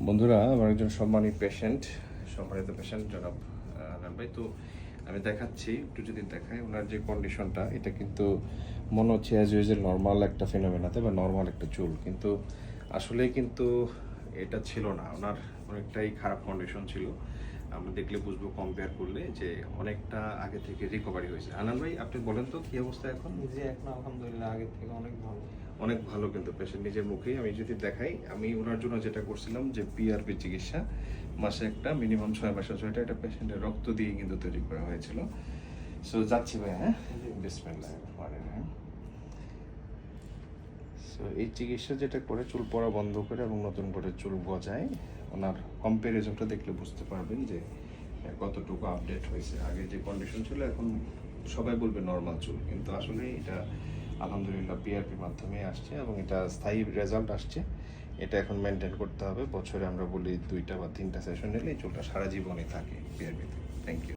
বন্ধুরা, আমার একজন সম্মানিত পেশেন্ট জনাব আনান ভাই। তো আমি দেখাচ্ছি, একটু যদি দেখাই ওনার যে কন্ডিশনটা, এটা কিন্তু মনে হচ্ছে অ্যাজ ইউজুয়াল নর্মাল একটা ফিনোমেনাতে বা নর্মাল একটা চুল, কিন্তু আসলেই কিন্তু এটা ছিল না। ওনার অনেকটাই খারাপ কন্ডিশন ছিল। আমরা দেখলে বুঝবো কম্পেয়ার করলে যে অনেকটা আগে থেকে রিকভারি হয়েছে। আনান ভাই, আপনি বলেন তো কি অবস্থা এখন? জি, এখন আলহামদুলিল্লাহ আগের থেকে অনেক ভালো। অনেক ভালো, কিন্তু পেশেন্ট নিজের মুখেই। আমি যদি দেখাই, আমি ওনার জন্য যেটা করছিলাম যে পিআরপি চিকিৎসা, মাসে একটা মিনিমাম 6 মাসে 6টা, এটা পেশেন্টের রক্ত দিয়ে কিন্তু তৈরি করা হয়েছিল। সো যাচ্ছি ভাই, হ্যাঁ, বিসমিল্লাহ রহমানির। সো এই চিকিৎসা যেটা করে চুল পড়া বন্ধ করে এবং নতুন করে চুল গজায়, ওনার কম্প্যারিজনটা দেখলে বুঝতে পারবেন যে কতটুকু আপডেট হয়েছে। আগে যে কন্ডিশন ছিল, এখন সবাই বলবে নর্মাল চুল, কিন্তু আসলে এটা আলহামদুলিল্লাহ পিআরপির মাধ্যমে আসছে এবং এটা স্থায়ী রেজাল্ট আসছে। এটা এখন মেনটেন করতে হবে। বছরে আমরা বলি 2টা বা 3টা সেশন নিলে এই চুলটা সারা জীবনই থাকে পিআরপিতে। Thank you.